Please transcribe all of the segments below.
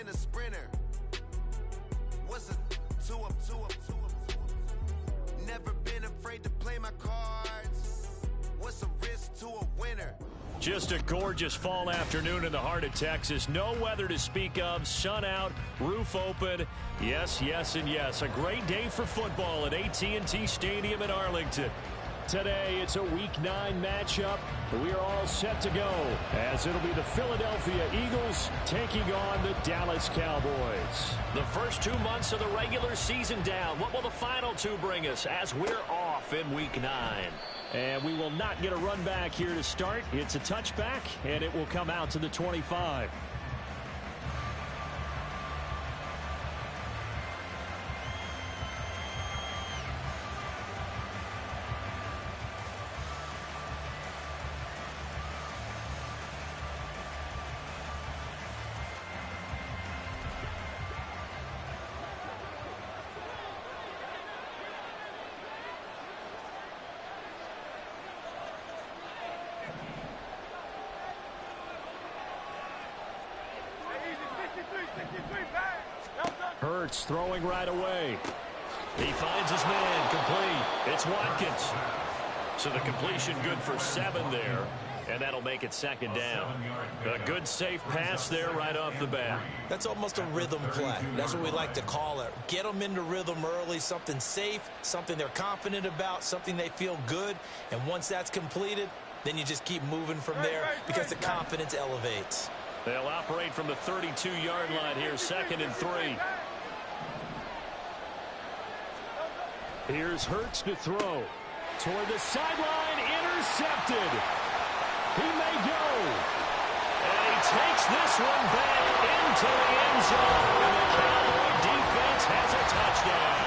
in a sprinter. What's a two up? Never been afraid to play my cards. What's a risk to a winner? Just a gorgeous fall afternoon in the heart of Texas. No weather to speak of. Sun out, roof open. Yes, yes, and yes. A great day for football at AT&T Stadium in Arlington. Today, it's a Week 9 matchup. We are all set to go as it'll be the Philadelphia Eagles taking on the Dallas Cowboys. The first 2 months of the regular season down. What will the final 2 bring us as we're off in Week 9? And we will not get a run back here to start. It's a touchback, and it will come out to the 25. Hurts throwing right away. He finds his man, complete. It's Watkins. So the completion good for 7 there, and that'll make it second down. A good safe pass there right off the bat. That's almost a rhythm play. That's what we like to call it. Get them into rhythm early, something safe, something they're confident about, something they feel good. And once that's completed, then you just keep moving from there because the confidence elevates. They'll operate from the 32-yard line here, 2nd and 3. Here's Hurts to throw. Toward the sideline, intercepted. He may go. And he takes this one back into the end zone. And the Cowboy defense has a touchdown.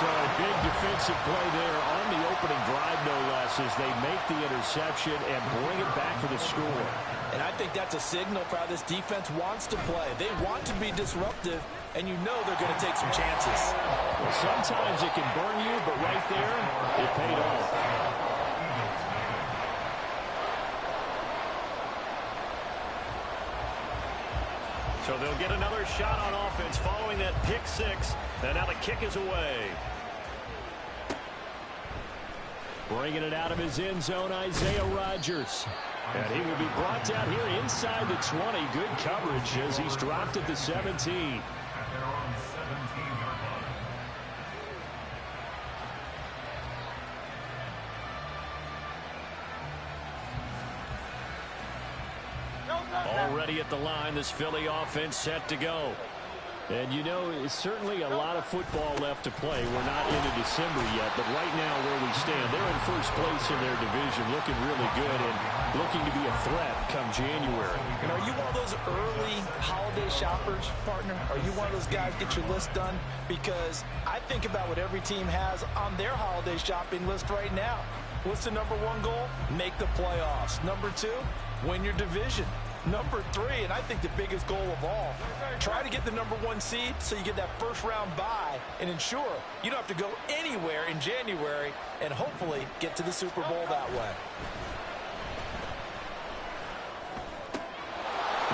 So a big defensive play there on the opening drive, no less, as they make the interception and bring it back for the score. And I think that's a signal for how this defense wants to play. They want to be disruptive, and you know they're going to take some chances. Well, sometimes it can burn you, but right there, it paid off. So they'll get another shot on offense following that pick 6. And now the kick is away. Bringing it out of his end zone, Isaiah Rodgers. And he will be brought down here inside the 20. Good coverage as he's dropped at the 17. Already at the line, this Philly offense set to go. And, you know, it's certainly a lot of football left to play. We're not into December yet, but right now where we stand, they're in first place in their division, looking really good and looking to be a threat come January. And are you one of those early holiday shoppers, partner? Are you one of those guys get your list done? Because I think about what every team has on their holiday shopping list right now. What's the number 1 goal? Make the playoffs. Number 2, win your division. Number 3, and I think the biggest goal of all, try to get the number 1 seed so you get that first round bye and ensure you don't have to go anywhere in January and hopefully get to the Super Bowl that way.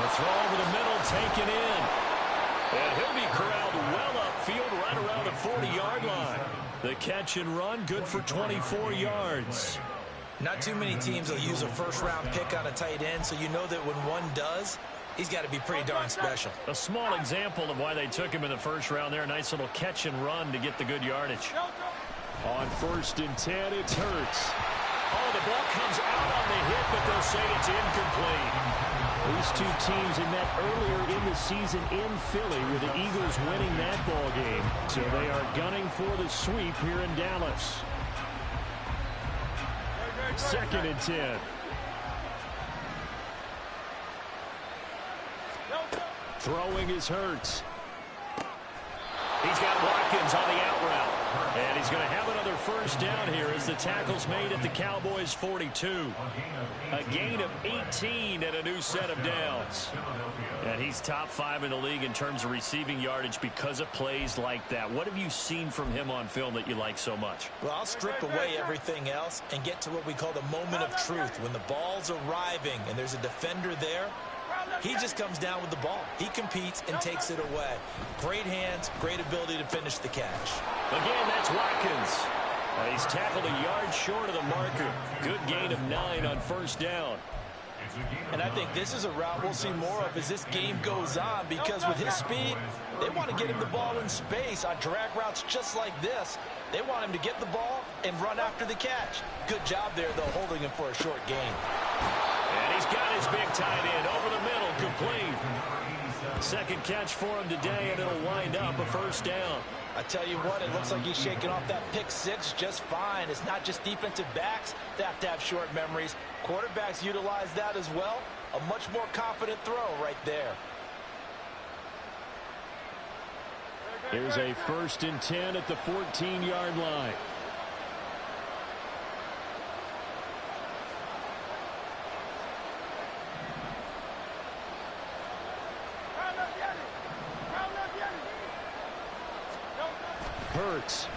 The throw over the middle taken in. And he'll be corralled well upfield right around the 40-yard line. The catch and run good for 24 yards. Not too many teams will use a first-round pick on a tight end, so you know that when one does, he's got to be pretty darn special. A small example of why they took him in the first round there. Nice little catch and run to get the good yardage. On 1st and 10, it's Hurts. Oh, the ball comes out on the hit, but they'll say it's incomplete. These two teams had met earlier in the season in Philly with the Eagles winning that ball game. So they are gunning for the sweep here in Dallas. 2nd and 10. Throwing is Hurts. He's got Watkins on the out route. And he's going to have another first down here as the tackle's made at the Cowboys' 42. A gain of 18 and a new set of downs. And he's top 5 in the league in terms of receiving yardage because of plays like that. What have you seen from him on film that you like so much? Well, I'll strip away everything else and get to what we call the moment of truth. When the ball's arriving and there's a defender there, He just comes down with the ball. He competes and takes it away. Great hands, great ability to finish the catch. Again, that's Watkins. He's tackled a yard short of the marker. Good gain of 9 on first down. And I think this is a route we'll see more of as this game goes on, because with his speed, they want to get him the ball in space on drag routes just like this. They want him to get the ball and run after the catch. Good job there, though, holding him for a short gain. And he's got his big tight end over the middle, complete. Second catch for him today, and it'll wind up a first down. I tell you what, it looks like he's shaking off that pick six just fine. It's not just defensive backs that have to have short memories. Quarterbacks utilize that as well. A much more confident throw right there. Here's a 1st and 10 at the 14-yard line. Hurts.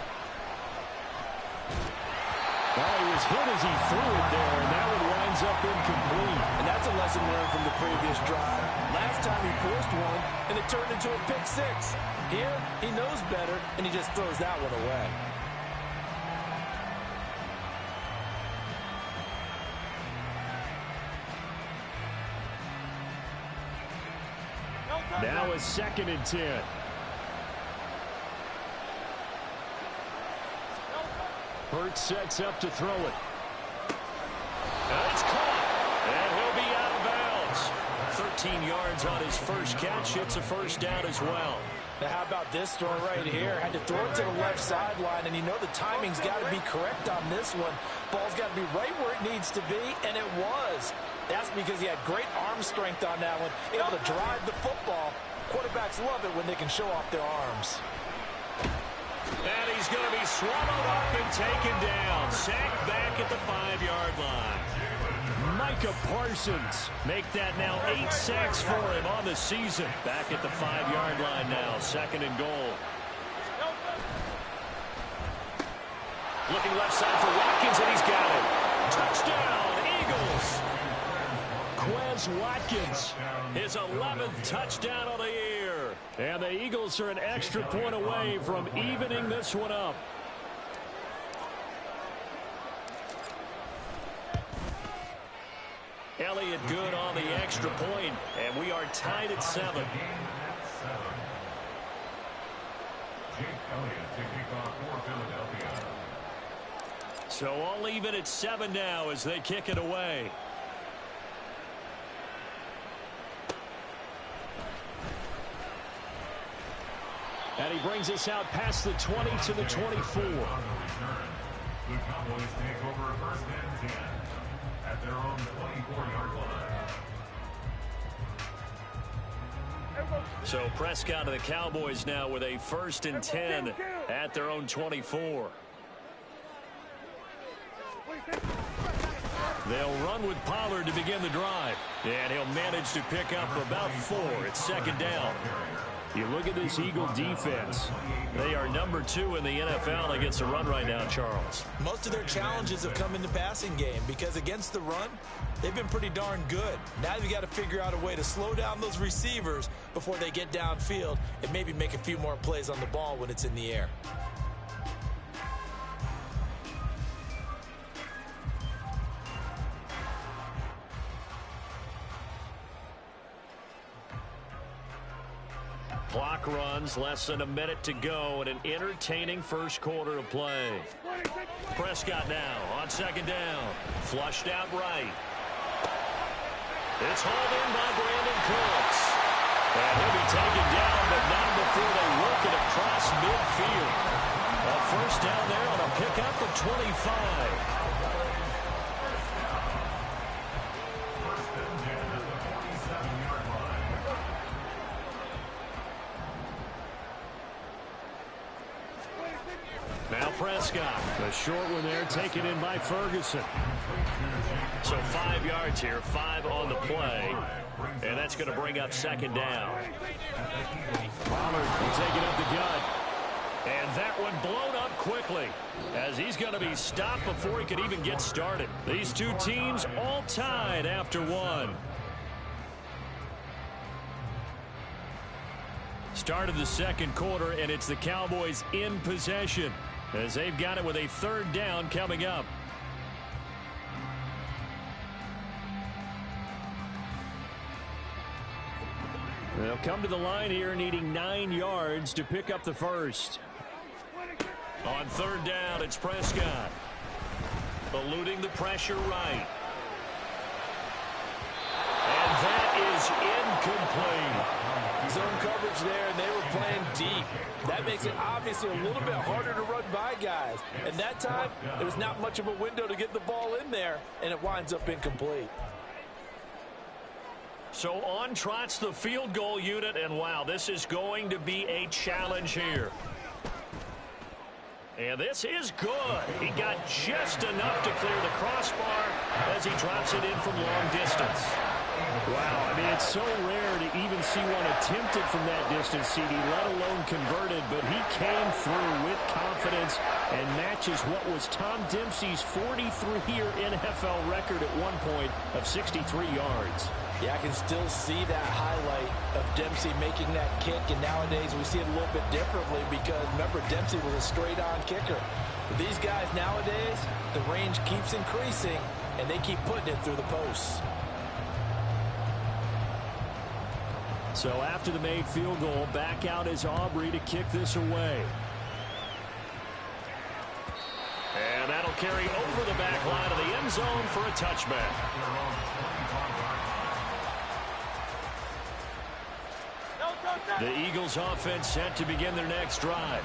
Well, he was hit as he threw it there, and that one winds up incomplete. And that's a lesson learned from the previous drive. Last time he forced one, and it turned into a pick six. Here, he knows better, and he just throws that one away. Now a 2nd and 10. Hurts sets up to throw it. It's caught, and he'll be out of bounds. 13 yards on his first catch. It's a first down as well. Now, how about this throw right here? Had to throw it to the left sideline, and you know the timing's got to be correct on this one. Ball's got to be right where it needs to be, and it was. That's because he had great arm strength on that one, able to drive the football. Quarterbacks love it when they can show off their arms. And he's going to be swallowed up and taken down. Sacked back at the 5-yard line. Micah Parsons make that now 8 sacks for him on the season. Back at the 5-yard line now, 2nd and goal. Looking left side for Watkins, and he's got it. Touchdown, Eagles. Quez Watkins, his 11th touchdown of the year. And the Eagles are an extra point away from evening this one up. Elliott good on the extra point, and we are tied at 7. So all even at 7 now as they kick it away. And he brings us out past the 20 to the 24. The Cowboys take over 1st and 10 at their own 24-yard line. So Prescott of the Cowboys now with a 1st and 10 at their own 24. They'll run with Pollard to begin the drive. And he'll manage to pick up about 4. It's 2nd down. You look at this Eagle defense. They are number 2 in the NFL against the run right now, Charles. Most of their challenges have come in the passing game because against the run, they've been pretty darn good. Now you've got to figure out a way to slow down those receivers before they get downfield and maybe make a few more plays on the ball when it's in the air. Clock runs, less than a minute to go, and an entertaining first quarter of play. Prescott now on 2nd down. Flushed out right. It's hauled in by Brandon Cooks. And he'll be taken down, but not before they work it across midfield. A first down there on a pickup of 25. Now Prescott, the short one there taken in by Ferguson. So 5 yards here, 5 on the play. And that's going to bring up 2nd down. Pollard will take it up the gut. And that one blown up quickly as he's going to be stopped before he could even get started. These two teams all tied after 1. Start of the second quarter, and it's the Cowboys in possession as they've got it with a third down coming up. They'll come to the line here needing 9 yards to pick up the first. On third down, it's Prescott. Eluding the pressure right. And that is incomplete. Zone coverage there, and they were playing deep. That makes it obviously a little bit harder to run by guys. And that time, there was not much of a window to get the ball in there, and it winds up incomplete. So on trots the field goal unit, and wow, this is going to be a challenge here. And this is good. He got just enough to clear the crossbar as he drops it in from long distance. Wow, I mean, it's so rare to even see one attempted from that distance, CD, let alone converted, but he came through with confidence and matches what was Tom Dempsey's 43-year NFL record at one point of 63 yards. Yeah, I can still see that highlight of Dempsey making that kick, and nowadays we see it a little bit differently because, remember, Dempsey was a straight-on kicker. But these guys nowadays, the range keeps increasing, and they keep putting it through the posts. So after the made field goal, back out is Aubrey to kick this away. And that'll carry over the back line of the end zone for a touchback. The Eagles offense set to begin their next drive.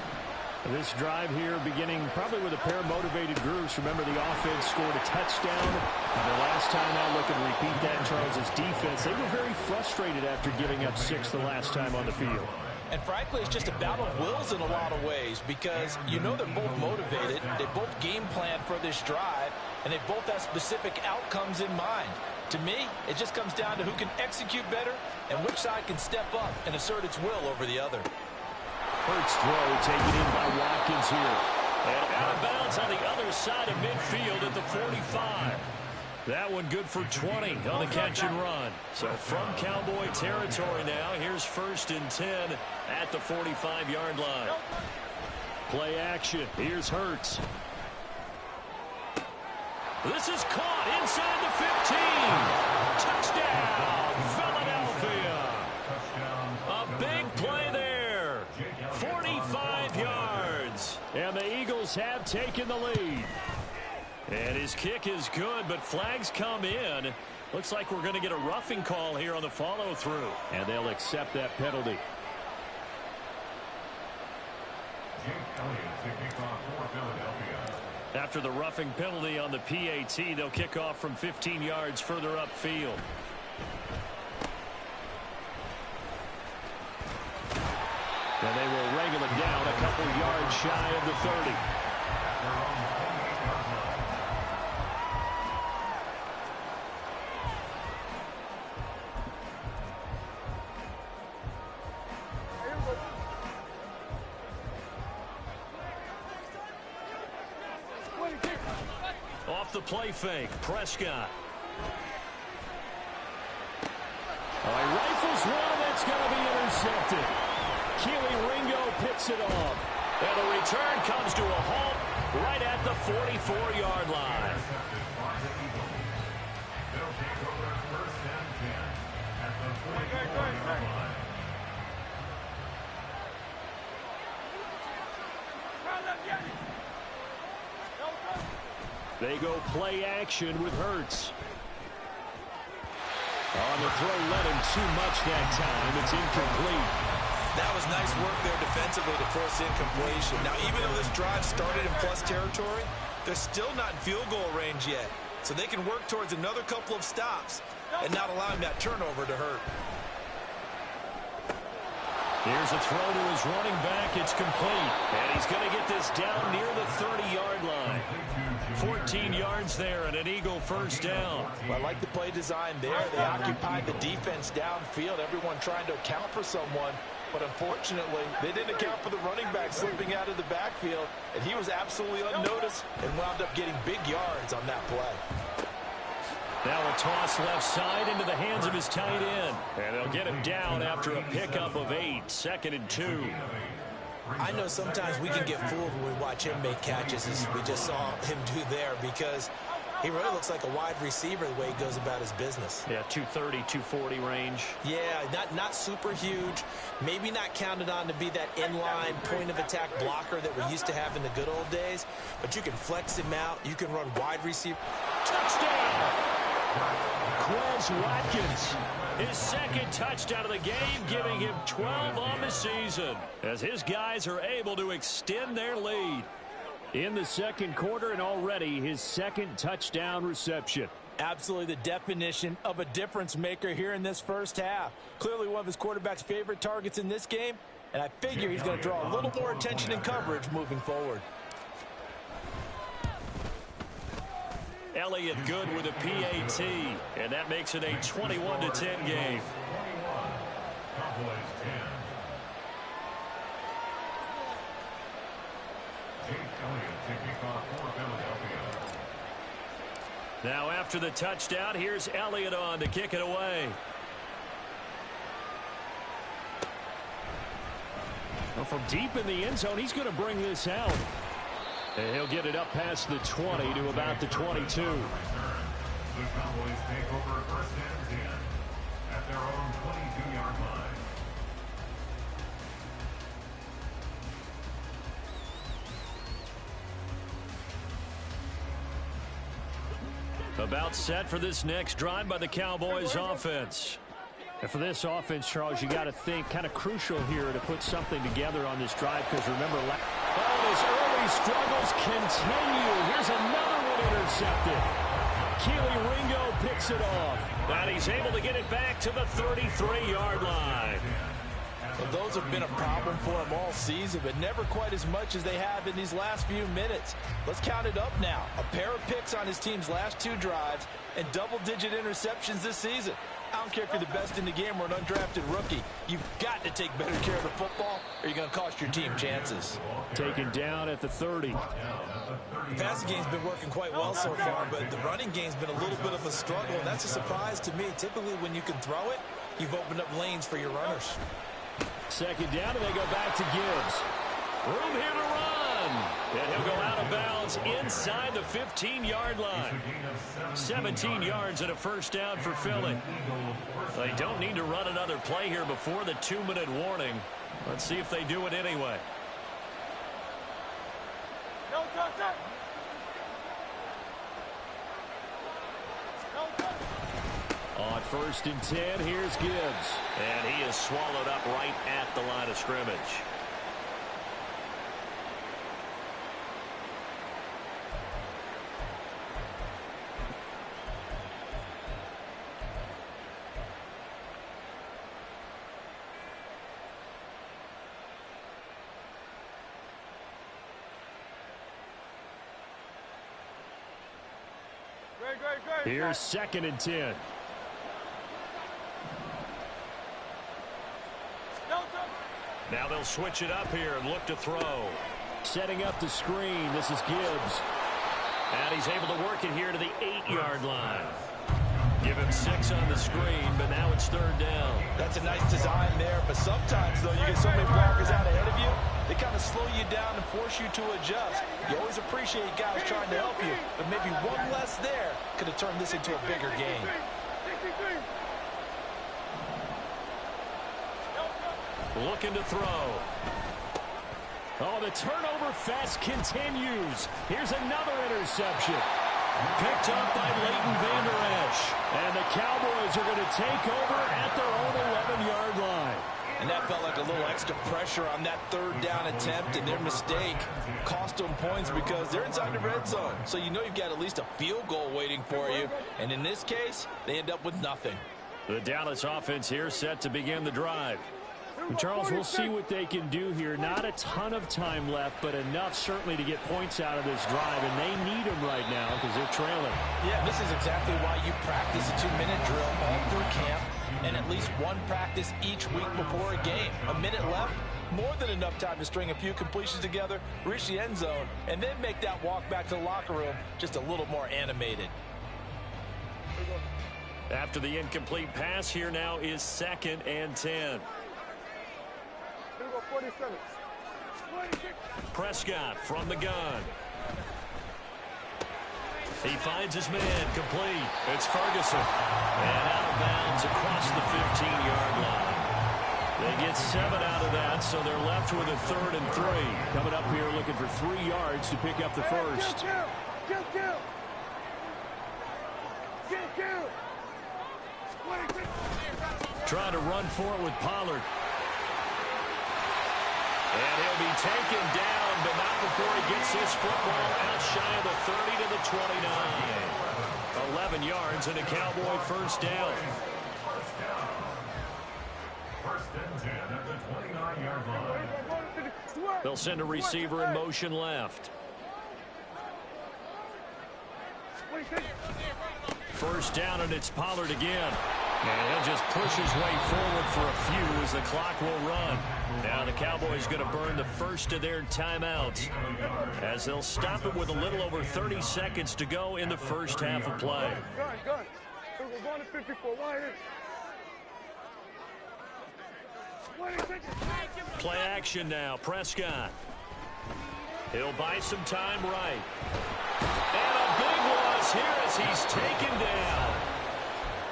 This drive here beginning probably with a pair of motivated groups. Remember, the offense scored a touchdown. And the last time I look and repeat that, Charles' defense, they were very frustrated after giving up 6 the last time on the field. And frankly, it's just a battle of wills in a lot of ways because you know they're both motivated. They both game plan for this drive, and they both have specific outcomes in mind. To me, it just comes down to who can execute better and which side can step up and assert its will over the other. Hurts throw taken in by Watkins here. And out of bounds on the other side of midfield at the 45. That one good for 20 on the catch and run. So from Cowboy territory now, here's 1st and 10 at the 45-yard line. Play action. Here's Hurts. This is caught inside the 15. Touchdown, Philadelphia. A big play there. 45 yards. And the Eagles have taken the lead. And his kick is good, but flags come in. Looks like we're going to get a roughing call here on the follow-through. And they'll accept that penalty. After the roughing penalty on the PAT, they'll kick off from 15 yards further upfield. And they will wrangle it down a couple yards shy of the 30. Off the play fake, Prescott. Oh, he rifles one that's going to be intercepted. Keely Ringo picks it off. And the return comes to a halt right at the 44-yard line. They go play action with Hurts. On the throw, let him too much that time. It's incomplete. That was nice work there defensively to force incompletion. Now, even though this drive started in plus territory, they're still not in field goal range yet. So they can work towards another couple of stops and not allowing that turnover to hurt. Here's a throw to his running back. It's complete. And he's going to get this down near the 30-yard line. 14 yards there and an Eagle first down. Well, I like the play design there. They occupied the defense downfield, everyone trying to account for someone. But unfortunately, they didn't account for the running back slipping out of the backfield. And he was absolutely unnoticed and wound up getting big yards on that play. Now a toss left side into the hands of his tight end. And they'll get him down after a pickup of 8. 2nd and 2. I know sometimes we can get fooled when we watch him make catches, as we just saw him do there, because he really looks like a wide receiver the way he goes about his business. Yeah, 230, 240 range. Yeah, not super huge. Maybe not counted on to be that inline point-of-attack blocker that we used to have in the good old days. But you can flex him out. You can run wide receiver. Touchdown! Quez Watkins, his 2nd touchdown of the game, giving him 12 on the season, as his guys are able to extend their lead. In the 2nd quarter, and already his 2nd touchdown reception. Absolutely the definition of a difference maker here in this first half. Clearly one of his quarterback's favorite targets in this game, and I figure he's going to draw a little more attention and coverage moving forward. Elliott good with a PAT, and that makes it a 21-10 game. Now after the touchdown, here's Elliott on to kick it away. Well, from deep in the end zone, he's going to bring this out. And he'll get it up past the 20 to about the 22. The Cowboys take over 1st and 10 at their own 22-yard line. About set for this next drive by the Cowboys offense. And for this offense, Charles, you got to think kind of crucial here to put something together on this drive, because remember, his early struggles continue. Here's another one intercepted. Keely Ringo picks it off. And he's able to get it back to the 33-yard line. Well, those have been a problem for him all season, but never quite as much as they have in these last few minutes. Let's count it up now. A pair of picks on his team's last 2 drives and double-digit interceptions this season. I don't care if you're the best in the game or an undrafted rookie. You've got to take better care of the football, or you're going to cost your team chances. Taken down at the 30. The passing game's been working quite well so far, but the running game's been a little bit of a struggle, and that's a surprise to me. Typically, when you can throw it, you've opened up lanes for your runners. 2nd down, and they go back to Gibbs. Room here to run. And he'll go out of bounds inside the 15-yard line. 17 yards and a 1st down for Philly. They don't need to run another play here before the 2-minute warning. Let's see if they do it anyway. On 1st and 10, here's Gibbs. And he is swallowed up right at the line of scrimmage. Here's 2nd and 10. Now they'll switch it up here and look to throw. Setting up the screen. This is Gibbs. And he's able to work it here to the 8-yard line. Give him 6 on the screen, but now it's 3rd down. That's a nice design there, but sometimes, though, you get so many blockers out ahead of you, they kind of slow you down and force you to adjust. You always appreciate guys trying to help you, but maybe one less there could have turned this into a bigger game. Looking to throw. Oh, the turnover fest continues. Here's another interception. Picked up by Leighton Vander Esch. And the Cowboys are going to take over at their own 11-yard line. And that felt like a little extra pressure on that 3rd down attempt, and their mistake cost them points because they're inside the red zone. So you know you've got at least a field goal waiting for you. And in this case, they end up with nothing. The Dallas offense here set to begin the drive. Charles, we'll see what they can do here. Not a ton of time left, but enough certainly to get points out of this drive, and they need them right now because they're trailing. Yeah, this is exactly why you practice a 2-minute drill all through camp and at least one practice each week before a game. A minute left, more than enough time to string a few completions together, reach the end zone, and then make that walk back to the locker room just a little more animated. After the incomplete pass, here now is 2nd and 10. Prescott from the gun. He finds his man, complete. It's Ferguson. And out of bounds across the 15-yard line. They get 7 out of that, so they're left with a 3rd and 3. Coming up here looking for 3 yards to pick up the first. Trying to run for it with Pollard. And he'll be taken down, but not before he gets his football out shy of the 30 to the 29. 11 yards and a Cowboy first down. First and 10 at the 29-yard line. They'll send a receiver in motion left. First down, and it's Pollard again. And he'll just push his way forward for a few as the clock will run. Now the Cowboys going to burn the first of their timeouts as they'll stop it with a little over 30 seconds to go in the first half of play. Play action now. Prescott. He'll buy some time right. And a big loss here as he's taken down.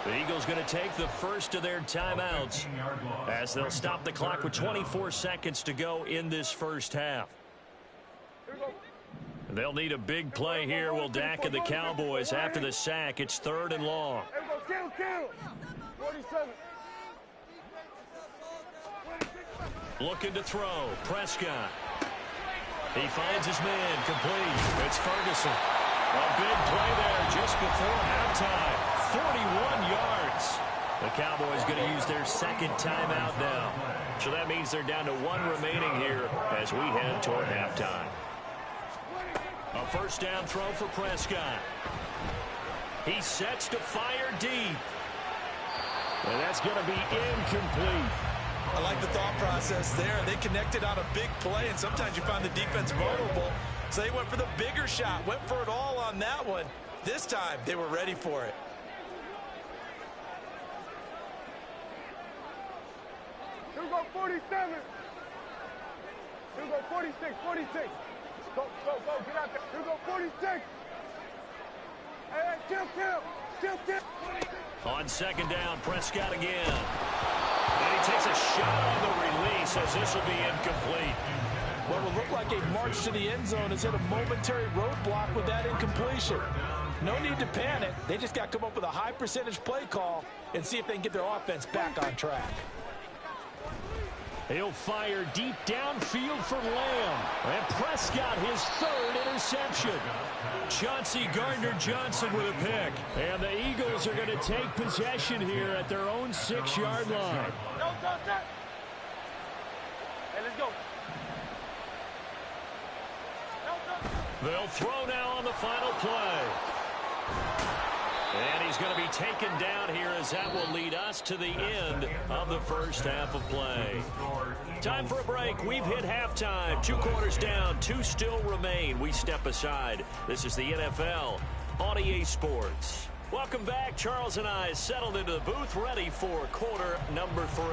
The Eagles going to take the first of their timeouts as they'll stop the clock with 24 seconds to go in this first half. They'll need a big play here, will Dak and the Cowboys. After the sack, it's 3rd and long. Looking to throw. Prescott. He finds his man, complete. It's Ferguson. A big play there just before halftime. 41 yards. The Cowboys going to use their 2nd timeout now. So that means they're down to 1 remaining here as we head toward halftime. A first down throw for Prescott. He sets to fire deep. And that's going to be incomplete. I like the thought process there. They connected on a big play, and sometimes you find the defense vulnerable. So they went for the bigger shot, went for it all on that one. This time, they were ready for it. Here we go, 47. Here we go, 46, 46. Go, get out there. Here we go, 46. Hey, chill. On 2nd down, Prescott again. And he takes a shot on the release as this will be incomplete. What will look like a march to the end zone is hit a momentary roadblock with that incompletion. No need to panic. They just got to come up with a high percentage play call and see if they can get their offense back on track. He'll fire deep downfield for Lamb. And Prescott his 3rd interception. Chauncey Gardner-Johnson with a pick. And the Eagles are going to take possession here at their own 6-yard line. Hey, let's go. They'll throw now on the final play. And he's going to be taken down here as that will lead us to the end of the first half of play. Time for a break. We've hit halftime. 2 quarters down, 2 still remain. We step aside. This is the NFL on EA Sports. Welcome back. Charles and I settled into the booth ready for quarter number 3.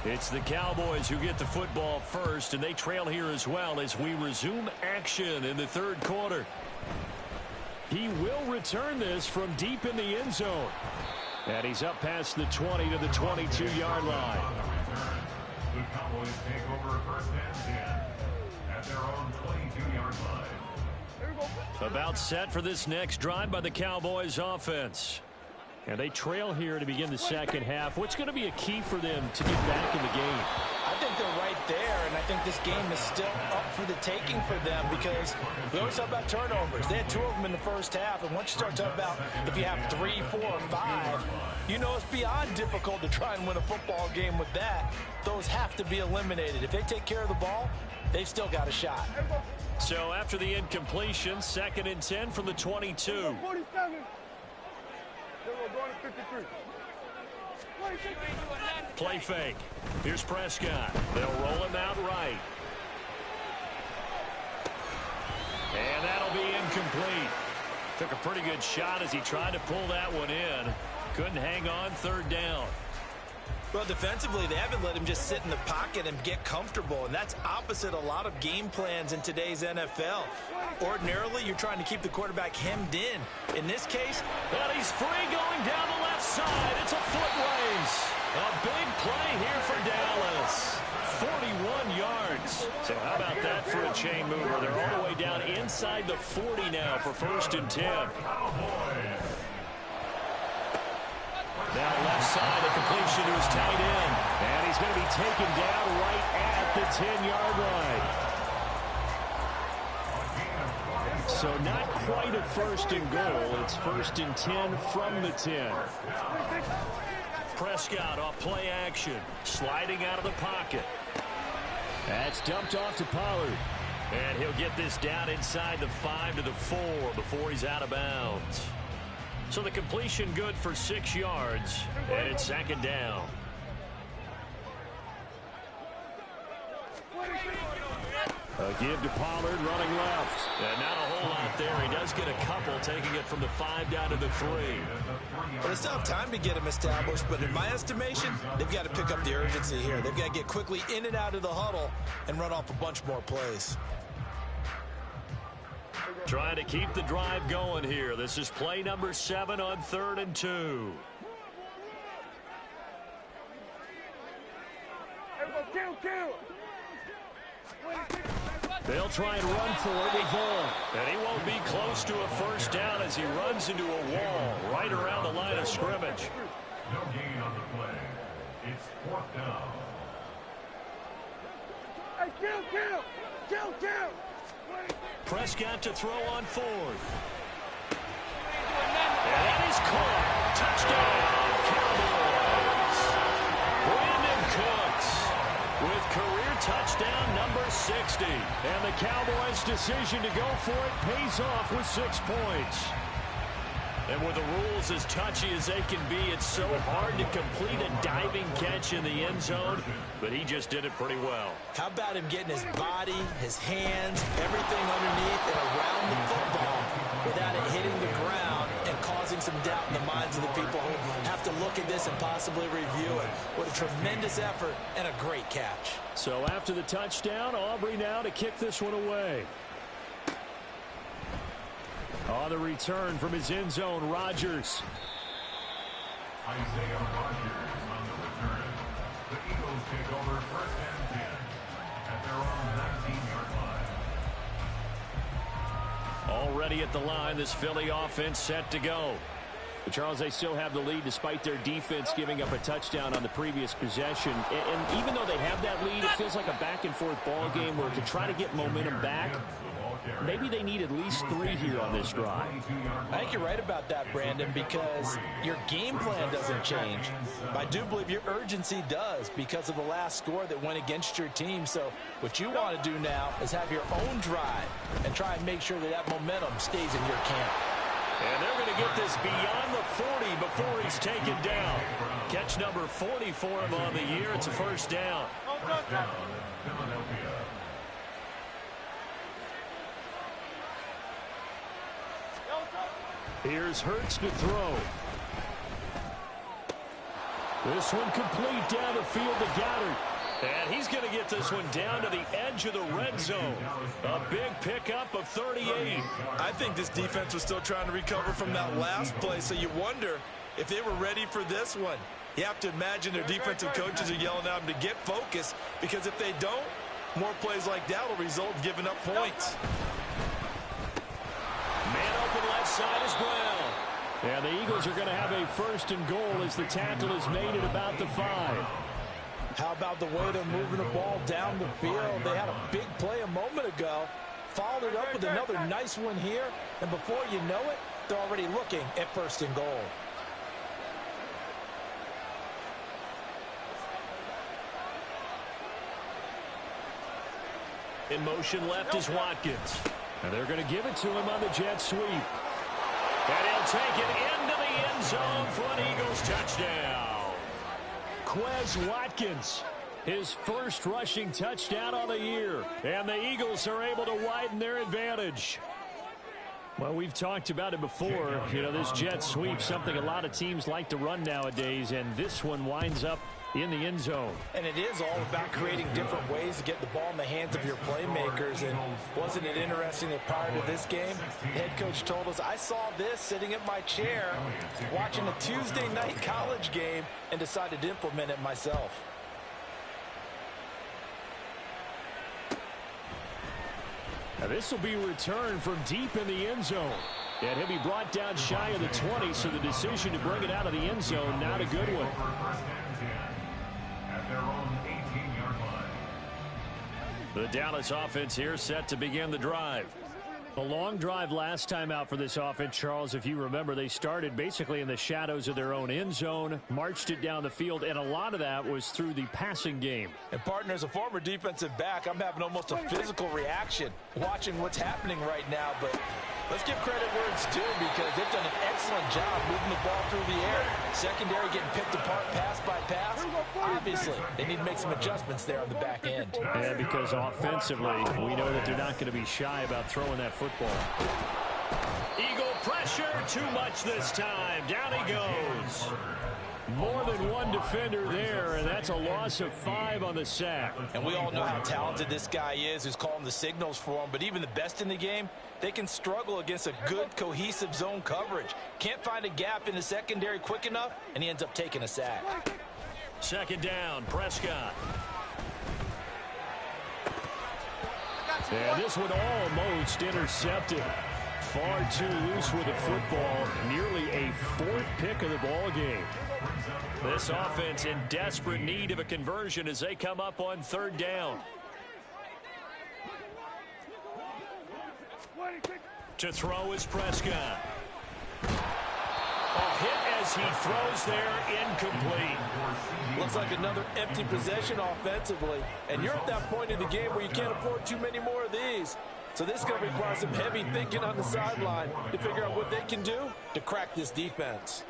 It's the Cowboys who get the football first, and they trail here as well as we resume action in the 3rd quarter. He will return this from deep in the end zone. And he's up past the 20 to the 22-yard line. The Cowboys take over 1st and 10 at their own 22-yard line. About set for this next drive by the Cowboys offense. And they trail here to begin the 2nd half. What's going to be a key for them to get back in the game? I think they're right there, and I think this game is still up for the taking for them because we always talk about turnovers. They had 2 of them in the first half, and once you start talking about if you have 3, 4, or 5, you know it's beyond difficult to try and win a football game with that. Those have to be eliminated. If they take care of the ball, they've still got a shot. So after the incompletion, 2nd and 10 from the 22. 47. We're going to 53. Play fake. Here's Prescott. They'll roll him out right. And that'll be incomplete. Took a pretty good shot as he tried to pull that one in. Couldn't hang on, third down. Well, defensively, they haven't let him just sit in the pocket and get comfortable, and that's opposite a lot of game plans in today's NFL. Ordinarily, you're trying to keep the quarterback hemmed in. In this case, and he's free going down the left side. It's a foot race. A big play here for Dallas. 41 yards. So how about that for a chain mover? They're all the way down inside the 40 now for 1st and 10. Now left side, a completion to his tight end. And he's going to be taken down right at the 10-yard line. So not quite a 1st and goal. It's 1st and 10 from the 10. Prescott off play action. Sliding out of the pocket. That's dumped off to Pollard. And he'll get this down inside the 5 to the 4 before he's out of bounds. So the completion good for 6 yards, and it's 2nd down. A give to Pollard running left. And not a whole lot there. He does get a couple, taking it from the 5 down to the 3. Well, they still have time to get him established, but in my estimation, they've got to pick up the urgency here. They've got to get quickly in and out of the huddle and run off a bunch more plays. Trying to keep the drive going here. This is play number 7 on 3rd and 2. They'll try and run for it with Vaughn. And he won't be close to a 1st down as he runs into a wall right around the line of scrimmage. No gain on the play. It's 4th down. Hey, kill! Prescott to throw on 4th. And that is caught. Touchdown, Cowboys. Brandon Cooks with career touchdown number 60. And the Cowboys' decision to go for it pays off with 6 points. And with the rules as touchy as they can be, it's so hard to complete a diving catch in the end zone, but he just did it pretty well. How about him getting his body, his hands, everything underneath and around the football without it hitting the ground and causing some doubt in the minds of the people who have to look at this and possibly review it. What a tremendous effort and a great catch. So after the touchdown, Aubrey now to kick this one away. On the return from his end zone, Rodgers. Isaiah Rodgers on the return. The Eagles take over 1st and 10 at their own 19-yard line. Already at the line, this Philly offense set to go. But Charles, they still have the lead despite their defense giving up a touchdown on the previous possession. And even though they have that lead, it feels like a back-and-forth ball game where to try to get momentum back, maybe they need at least 3 here on this drive. I think you're right about that, Brandon, because your game plan doesn't change. I do believe your urgency does because of the last score that went against your team. So what you want to do now is have your own drive and try and make sure that that momentum stays in your camp. And they're going to get this beyond the 40 before he's taken down. Catch number 40 for him on the year. It's a 1st down. First down, Philadelphia. Here's Hurts to throw. This one complete down the field to Goddard. And he's going to get this one down to the edge of the red zone. A big pickup of 38. I think this defense was still trying to recover from that last play, so you wonder if they were ready for this one. You have to imagine their defensive coaches are yelling at them to get focused, because if they don't, more plays like that will result in giving up points. Man open left side is Brown. And the Eagles are going to have a 1st and goal as the tackle is made at about the 5. How about the way they're moving the ball down the field? They had a big play a moment ago, followed it up with another nice one here, and before you know it, they're already looking at 1st and goal. In motion left is Watkins. And they're going to give it to him on the jet sweep. And he'll take it into the end zone for an Eagles touchdown. Quez Watkins. His first rushing touchdown on the year. And the Eagles are able to widen their advantage. Well, we've talked about it before. You know, this jet sweep, something a lot of teams like to run nowadays, and this one winds up in the end zone. And it is all about creating different ways to get the ball in the hands of your playmakers. And wasn't it interesting that prior to this game, the head coach told us, I saw this sitting in my chair watching a Tuesday night college game and decided to implement it myself. Now this will be returned from deep in the end zone. And he'll be brought down shy of the 20, so the decision to bring it out of the end zone, not a good one. At their own 18-yard line. The Dallas offense here set to begin the drive. A long drive last time out for this offense, Charles. If you remember, they started basically in the shadows of their own end zone, marched it down the field, and a lot of that was through the passing game. And, partner, as a former defensive back, I'm having almost a physical reaction watching what's happening right now. But let's give credit where it's due, because they've done an excellent job moving the ball through the air. Secondary getting picked apart pass by pass. Obviously, they need to make some adjustments there on the back end. Yeah, because offensively, we know that they're not going to be shy about throwing that football. Eagle pressure, too much this time. Down he goes. More than one defender there, and that's a loss of 5 on the sack. And we all know how talented this guy is, who's calling the signals for him. But even the best in the game, they can struggle against a good, cohesive zone coverage. Can't find a gap in the secondary quick enough, and he ends up taking a sack. Second down, Prescott. And this one almost intercepted. Far too loose with the football. Nearly a 4th pick of the ball game. This offense in desperate need of a conversion as they come up on 3rd down. To throw is Prescott. A hit as he throws there, incomplete. Looks like another empty possession offensively. And you're at that point in the game where you can't afford too many more of these. So this is going to require some heavy thinking on the sideline to figure out what they can do to crack this defense.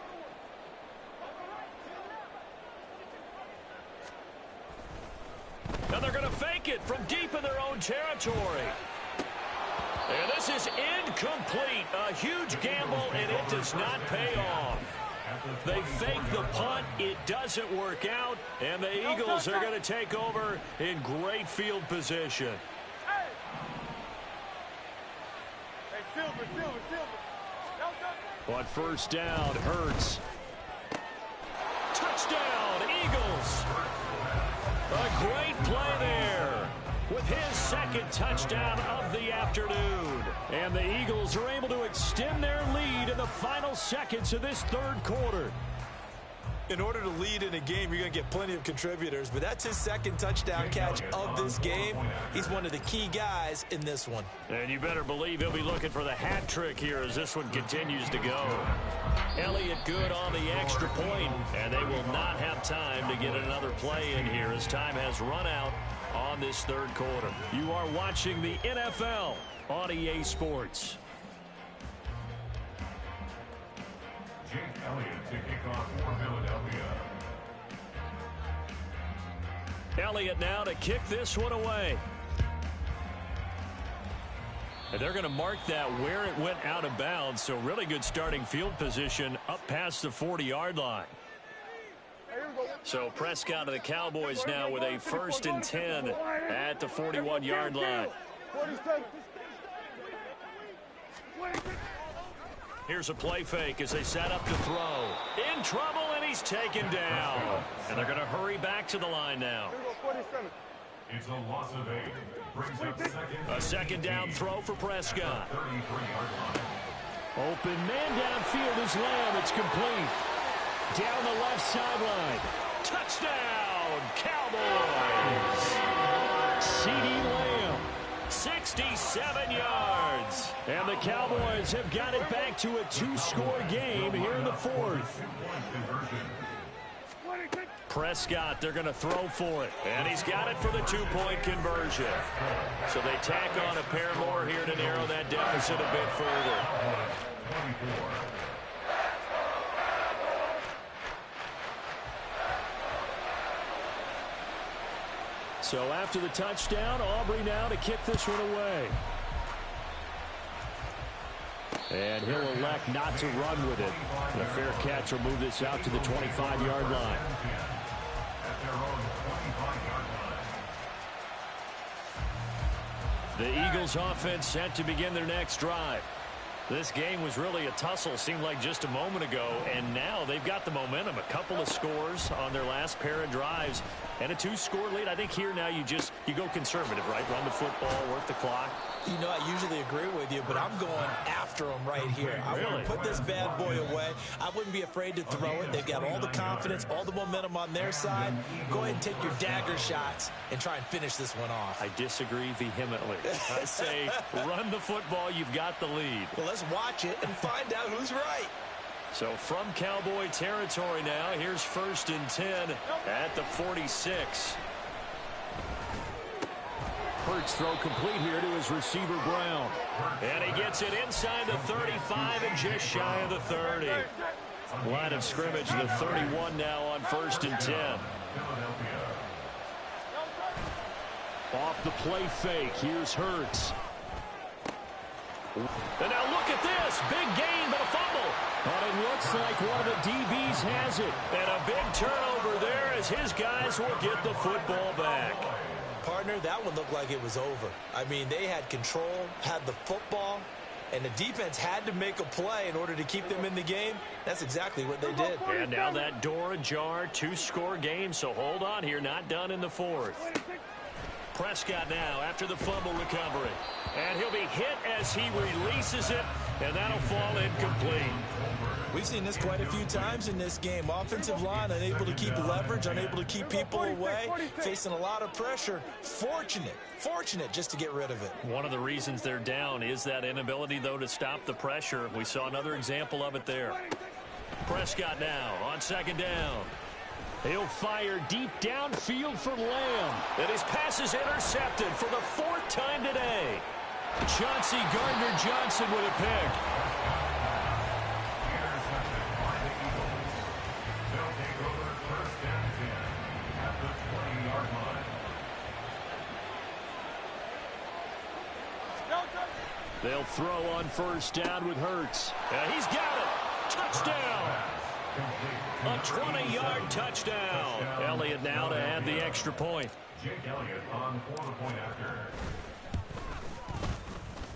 Now they're going to fake it from deep in their own territory. And this is incomplete. A huge gamble, and it does not pay off. They fake the punt. It doesn't work out, and the Eagles are going to take over in great field position. On 1st down, Hurts. Touchdown, Eagles. A great play there with his 2nd touchdown of the afternoon. And the Eagles are able to extend their lead in the final seconds of this 3rd quarter. In order to lead in a game, you're going to get plenty of contributors, but that's his 2nd touchdown catch of this game. He's one of the key guys in this one. And you better believe he'll be looking for the hat trick here as this one continues to go. Elliott good on the extra point, and they will not have time to get another play in here as time has run out on this 3rd quarter. You are watching the NFL on EA Sports. Jake Elliott to kick off for Philadelphia. Elliott now to kick this one away. And they're going to mark that where it went out of bounds, so really good starting field position up past the 40-yard line. So Prescott of the Cowboys now with a 1st and 10 at the 41-yard line. Here's a play fake as they set up to throw. In trouble, and he's taken down. And they're going to hurry back to the line now. It's a loss of 8. Brings up 2nd. A 2nd down throw for Prescott. 33-yard line. Open man downfield is Lamb. It's complete. Down the left sideline. Touchdown, Cowboys. CeeDee Lamb, 67 yards. And the Cowboys have got it back to a 2-score game here in the 4th. Prescott, they're going to throw for it. And he's got it for the 2-point conversion. So they tack on a pair more here to narrow that deficit a bit further. 24. So after the touchdown, Aubrey now to kick this one away. And he'll elect not to run with it. And a fair catch will move this out to the 25-yard line. The Eagles offense set to begin their next drive. This game was really a tussle, seemed like just a moment ago, and now they've got the momentum. A couple of scores on their last pair of drives and a 2-score lead. I think here now you go conservative, right? Run the football, work the clock. You know, I usually agree with you, but I'm going after them right here. I want to put this bad boy away. I wouldn't be afraid to throw it. They've got all the confidence, all the momentum on their side. Go ahead and take your dagger shots and try and finish this one off. I disagree vehemently. I say run the football. You've got the lead. Well, let's watch it and find out who's right. So from Cowboy territory now, here's 1st and 10 at the 46. Hurts throw complete here to his receiver Brown. And he gets it inside the 35 and just shy of the 30. Line of scrimmage, the 31 now on 1st and 10. Off the play fake, here's Hurts. And now look at this. Big gain, but a fumble. But it looks like one of the DBs has it. And a big turnover there as his guys will get the football back. Partner, that one looked like it was over. I mean, they had control, had the football, and the defense had to make a play in order to keep them in the game. That's exactly what they did. And now that door ajar, 2-score game, so hold on here, not done in the 4th. Prescott now after the fumble recovery. And he'll be hit as he releases it, and that'll fall incomplete. We've seen this quite a few times in this game. Offensive line unable to keep leverage, unable to keep people away, facing a lot of pressure. Fortunate just to get rid of it. One of the reasons they're down is that inability, though, to stop the pressure. We saw another example of it there. Prescott now on 2nd down. He'll fire deep downfield for Lamb. And his pass is intercepted for the 4th time today. Chauncey Gardner-Johnson with a pick. They'll throw on 1st down with Hurts. And he's got it. Touchdown. A 20-yard touchdown. Elliott now to add the extra point. Jake Elliott on for the point after.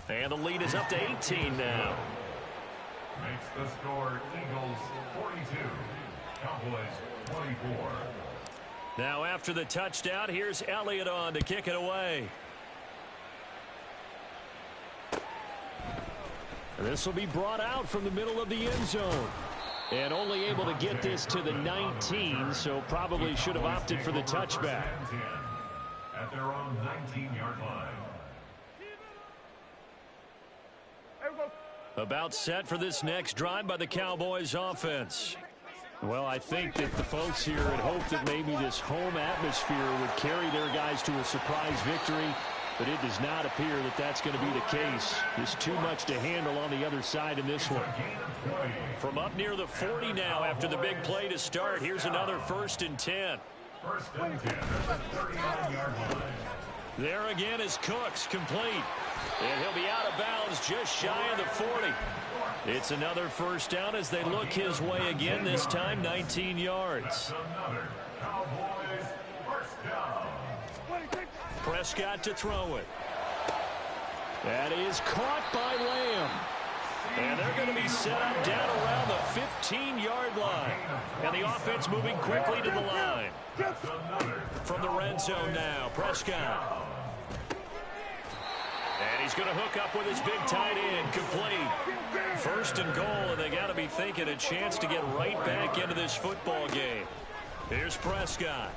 And the lead is up to 18 now. Makes the score Eagles 42, Cowboys 24. Now after the touchdown, here's Elliott on to kick it away. This will be brought out from the middle of the end zone. And only able to get this to the 19, so probably should have opted for the touchback. At their own 19-yard line. About set for this next drive by the Cowboys offense. Well, I think that the folks here had hoped that maybe this home atmosphere would carry their guys to a surprise victory, but it does not appear that that's going to be the case. There's too much to handle on the other side in this one. From up near the 40 now after the big play to start, here's another 1st and 10. 1st and 10 at the 39-yard line. There again is Cooks, complete. And he'll be out of bounds just shy of the 40. It's another 1st down as they look his way again, this time 19 yards. Another Cowboys 1st down. Prescott to throw it. That is caught by Lamb. And they're going to be set up down around the 15-yard line. And the offense moving quickly to the line. From the red zone now, Prescott. And he's going to hook up with his big tight end, complete. 1st and goal, and they got to be thinking a chance to get right back into this football game. Here's Prescott.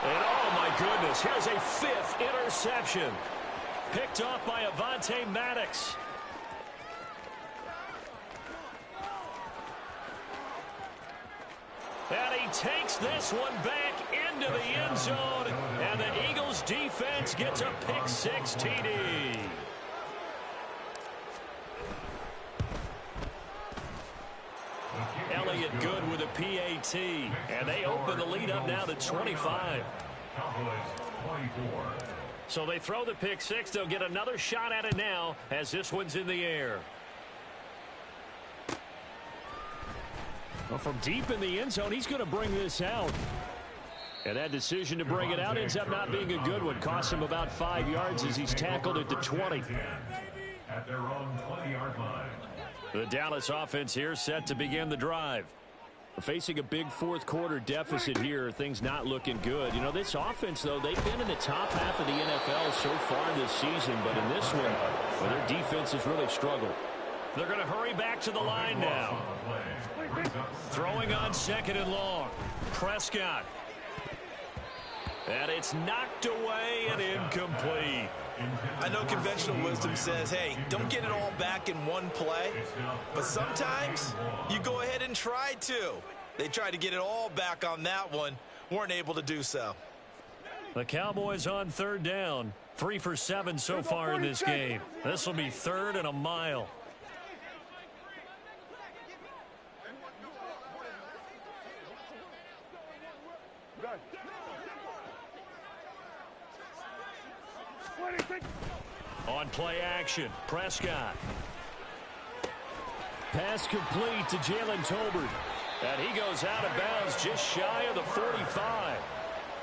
And oh my goodness, here's a 5th interception. Picked off by Avonte Maddox. And he takes this one back into the end zone. And the Eagles defense gets a pick-6 TD. Elliott good with a PAT. And they open the lead up now to 25. Cowboys 24. So they throw the pick six. They'll get another shot at it now as this one's in the air. Well, from deep in the end zone, he's going to bring this out. And that decision to bring it out ends up not being a good one. Costs him about 5 yards as he's tackled at the 20. At their own 20-yard line. The Dallas offense here set to begin the drive. Facing a big fourth quarter deficit here, things not looking good. You know, this offense, though, they've been in the top half of the NFL so far this season, but in this one, well, their defense has really struggled. They're going to hurry back to the line now. Throwing on second and long. Prescott. And it's knocked away and incomplete. I know conventional wisdom says, hey, don't get it all back in one play. But sometimes you go ahead and try to. They tried to get it all back on that one. Weren't able to do so. The Cowboys on third down. 3 for 7 so far in this game. This will be third and a mile. On play action, Prescott. Pass complete to Jalen Tolbert. And he goes out of bounds just shy of the 45.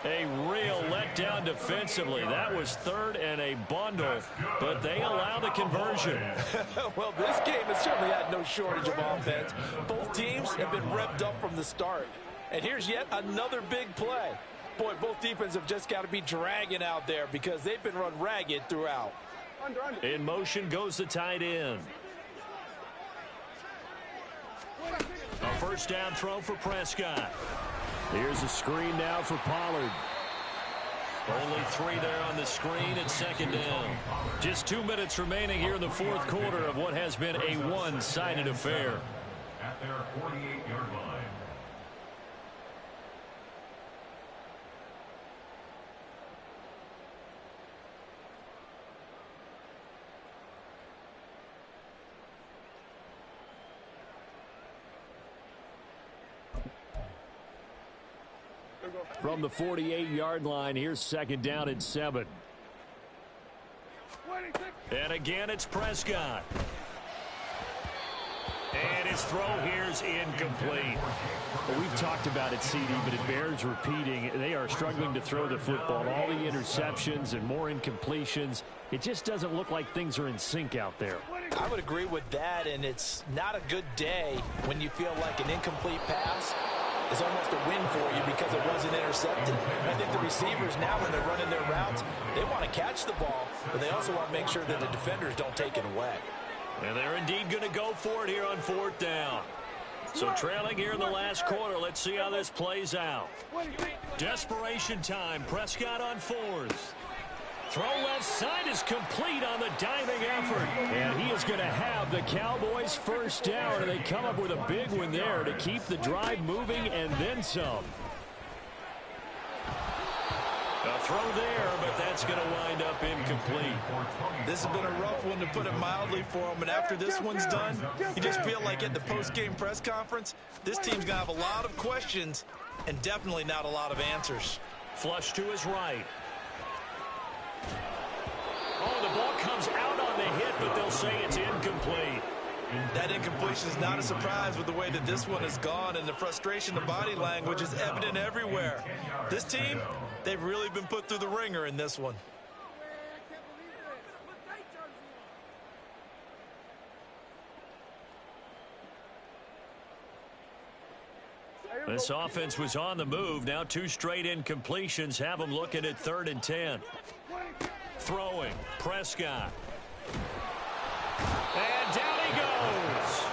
A real letdown defensively. That was third and a bundle, but they allow the conversion. Well, this game has certainly had no shortage of offense. Both teams have been revved up from the start. And here's yet another big play. Boy, both defenses have just got to be dragging out there because they've been run ragged throughout. In motion goes the tight end. A first down throw for Prescott. Here's a screen now for Pollard. Only 3 there on the screen at second down. Just 2 minutes remaining here in the fourth quarter of what has been a one-sided affair. At their 48-yard line. From the 48-yard line, here's second down and 7. And again, it's Prescott. And his throw here's incomplete. Well, we've talked about it, CD, but it bears repeating. They are struggling to throw the football. All the interceptions and more incompletions. It just doesn't look like things are in sync out there. I would agree with that, and it's not a good day when you feel like an incomplete pass is almost a win for you because it wasn't intercepted. I think the receivers now, when they're running their routes, they want to catch the ball, but they also want to make sure that the defenders don't take it away. And they're indeed going to go for it here on fourth down. So trailing here in the last quarter, let's see how this plays out. Desperation time, Prescott on fourth. Throw left side is complete on the diving effort. And he is going to have the Cowboys first down, and they come up with a big one there to keep the drive moving and then some. A throw there, but that's going to wind up incomplete. This has been a rough one, to put it mildly, for him. And after this one's done, you just feel like at the post-game press conference, this team's going to have a lot of questions and definitely not a lot of answers. Flush to his right. Oh, the ball comes out on the hit, but they'll say it's incomplete. That incompletion is not a surprise with the way that this one has gone, and the frustration, the body language is evident everywhere. This team, they've really been put through the ringer in this one. This offense was on the move. Now 2 straight incompletions have them looking at 3rd and 10. Throwing, Prescott. And down he goes.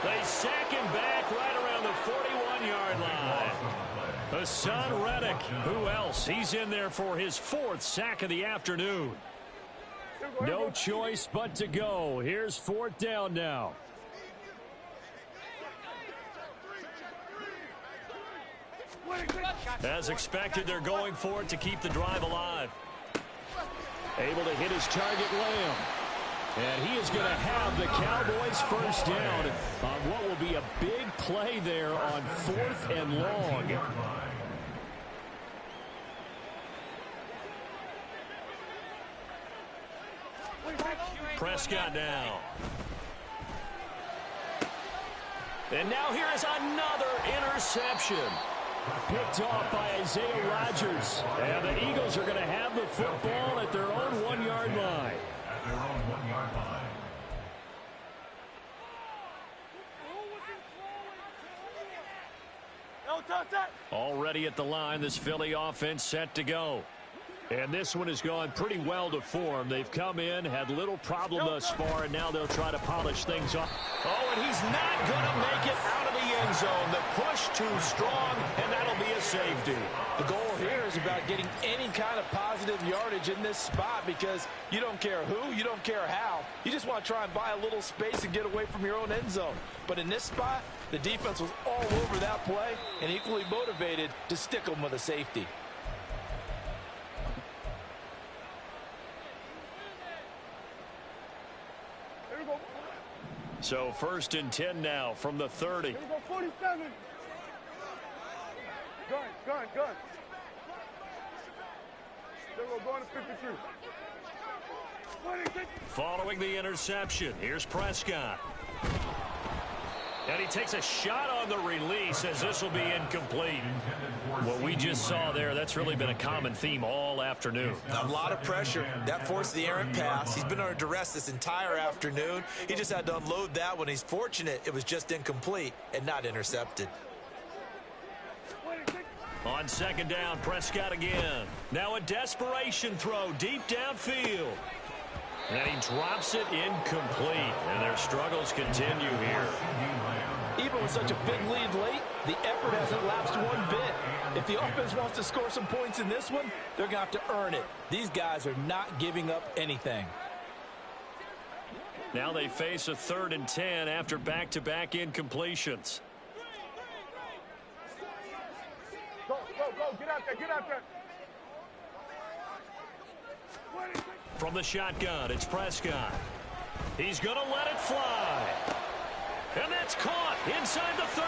They sack him back right around the 41-yard line. Hassan Reddick, who else? He's in there for his 4th sack of the afternoon. No choice but to go. Here's 4th down now. As expected, they're going for it to keep the drive alive. Able to hit his target, Lamb. And he is going to have the Cowboys first down on what will be a big play there on 4th and long. Prescott now. And now here is another interception. Picked off by Isaiah Rodgers. And the Eagles are going to have the football at their own 1-yard line. At their own 1-yard line. Already at the line, this Philly offense set to go. And this one has gone pretty well to form. They've come in, had little problem thus far, and now they'll try to polish things up. Oh, and he's not going to make it out of the end zone. The push too strong, and that'll be a safety. The goal here is about getting any kind of positive yardage in this spot because you don't care who, you don't care how. You just want to try and buy a little space and get away from your own end zone. But in this spot, the defense was all over that play and equally motivated to stick them with a safety. So 1st and 10 now from the 30. Here we go, 47. Gun. There we go, going to 53. 26. Following the interception, here's Prescott. And he takes a shot on the release as this will be incomplete. What we just saw there, that's really been a common theme all afternoon. A lot of pressure. That forced the errant pass. He's been under duress this entire afternoon. He just had to unload that one. He's fortunate it was just incomplete and not intercepted. On 2nd down, Prescott again. Now a desperation throw deep downfield. And he drops it incomplete. And their struggles continue here. Even with such a big lead late, the effort hasn't lapsed one bit. If the offense wants to score some points in this one, they're going to have to earn it. These guys are not giving up anything. Now they face a 3rd and 10 after back-to-back incompletions. Go. Get out there. From the shotgun, it's Prescott. He's going to let it fly. And that's caught inside the 30.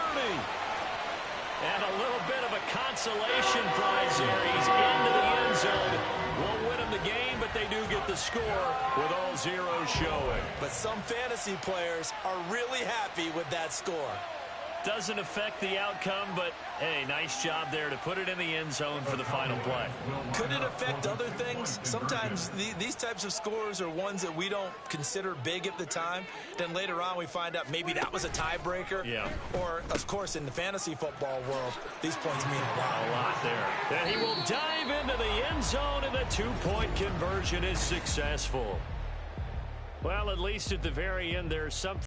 And a little bit of a consolation prize there. He's into the end zone. Won't win him the game, but they do get the score with all zeros showing. But some fantasy players are really happy with that score. Doesn't affect the outcome, but, hey, nice job there to put it in the end zone for the final play. Could it affect other things? Sometimes these types of scores are ones that we don't consider big at the time. Then later on we find out maybe that was a tiebreaker. Yeah. Or, of course, in the fantasy football world, these points mean a lot. A lot there. And he will dive into the end zone, and the 2-point conversion is successful. Well, at least at the very end, there's something.